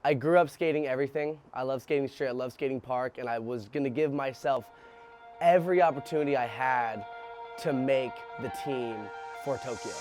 I grew up skating everything. I love skating street, I love skating park, and I was gonna give myself every opportunity I had to make the team for Tokyo.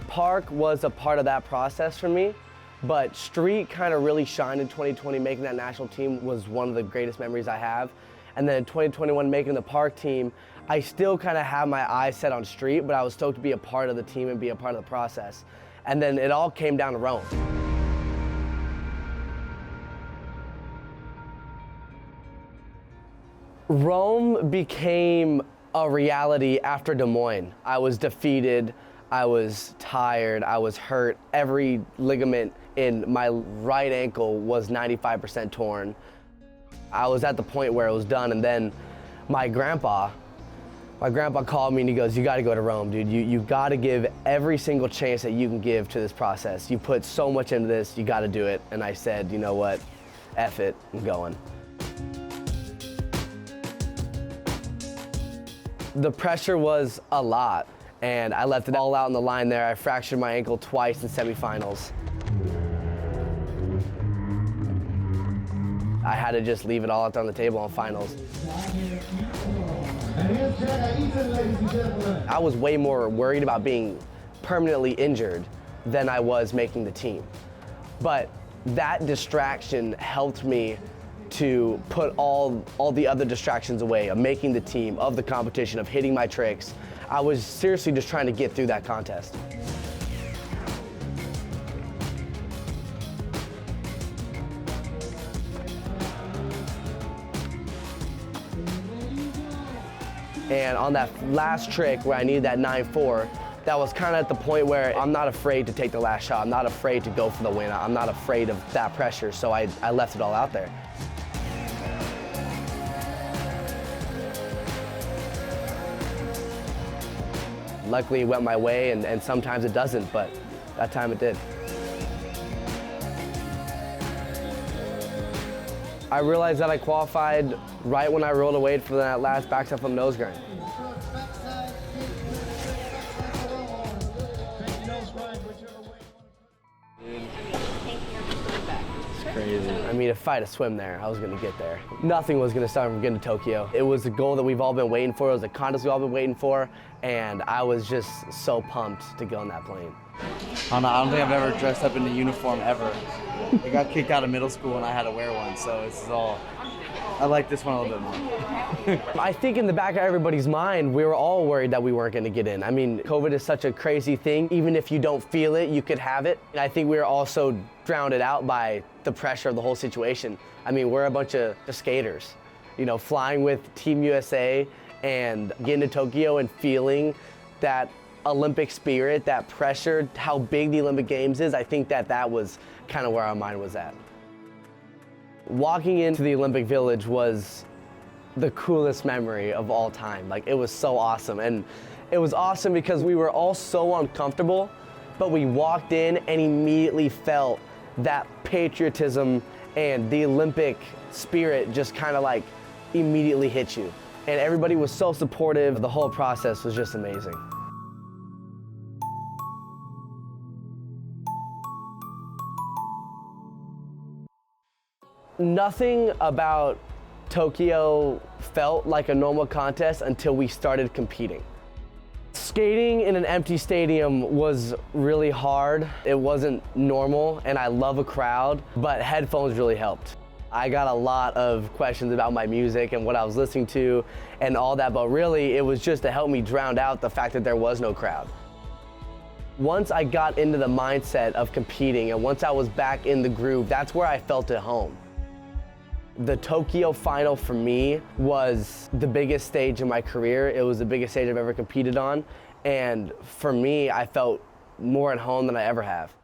Park was a part of that process for me, but street kind of really shined in 2020. Making that national team was one of the greatest memories I have. And then in 2021, making the park team, I still kind of have my eyes set on street, but I was stoked to be a part of the team and be a part of the process. And then it all came down to Rome. Rome became a reality after Des Moines. I was defeated. I was tired, I was hurt. Every ligament in my right ankle was 95% torn. I was at the point where it was done, and then my grandpa called me and he goes, "You gotta go to Rome, dude. You gotta give every single chance that you can give to this process. You put so much into this, you gotta do it." And I said, you know what, F it, I'm going. The pressure was a lot. And I left it all out on the line there. I fractured my ankle twice in semifinals. I had to just leave it all out there on the table on finals. I was way more worried about being permanently injured than I was making the team. But that distraction helped me to put all the other distractions away, of making the team, of the competition, of hitting my tricks. I was seriously just trying to get through that contest. And on that last trick where I needed that 9-4, that was kind of at the point where I'm not afraid to take the last shot. I'm not afraid to go for the win. I'm not afraid of that pressure, so I left it all out there. Luckily, it went my way, and sometimes it doesn't, but that time it did. I realized that I qualified right when I rolled away for that last backside flip nose grind. It's crazy. I mean, if I had to swim there, I was gonna get there. Nothing was gonna stop me from getting to Tokyo. It was a goal that we've all been waiting for. It was a contest we've all been waiting for. And I was just so pumped to get on that plane. I don't think I've ever dressed up in a uniform ever. I got kicked out of middle school and I had to wear one, so it's all, I like this one a little bit more. I think in the back of everybody's mind, we were all worried that we weren't gonna get in. I mean, COVID is such a crazy thing. Even if you don't feel it, you could have it. And I think we were also drowned out by the pressure of the whole situation. I mean, we're a bunch of skaters, you know, flying with Team USA and getting to Tokyo and feeling that Olympic spirit, that pressure, how big the Olympic Games is. I think that was kind of where our mind was at. Walking into the Olympic Village was the coolest memory of all time. Like, it was so awesome. And it was awesome because we were all so uncomfortable, but we walked in and immediately felt that patriotism and the Olympic spirit just kind of like immediately hit you. And everybody was so supportive. The whole process was just amazing. Nothing about Tokyo felt like a normal contest until we started competing. Skating in an empty stadium was really hard. It wasn't normal, and I love a crowd, but headphones really helped. I got a lot of questions about my music and what I was listening to and all that, but really it was just to help me drown out the fact that there was no crowd. Once I got into the mindset of competing and once I was back in the groove, that's where I felt at home. The Tokyo final for me was the biggest stage in my career. It was the biggest stage I've ever competed on. And for me, I felt more at home than I ever have.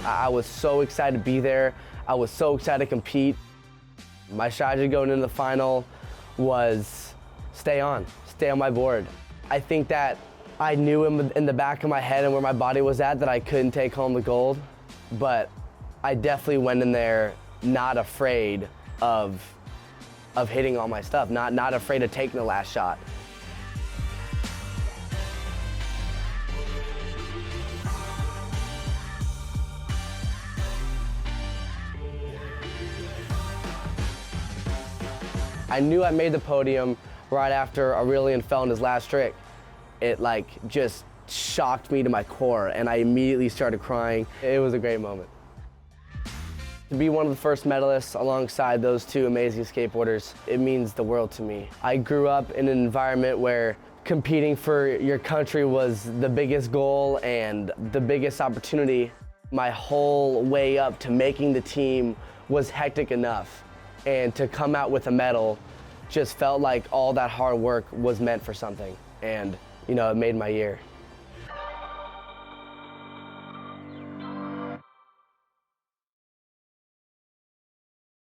I was so excited to be there. I was so excited to compete. My strategy going into the final was stay on my board. I think that I knew in the back of my head and where my body was at that I couldn't take home the gold, but I definitely went in there not afraid of hitting all my stuff, not afraid of taking the last shot. I knew I made the podium right after Aurelian fell in his last trick. It just shocked me to my core and I immediately started crying. It was a great moment. To be one of the first medalists alongside those two amazing skateboarders, it means the world to me. I grew up in an environment where competing for your country was the biggest goal and the biggest opportunity. My whole way up to making the team was hectic enough, and to come out with a medal just felt like all that hard work was meant for something, and it made my year.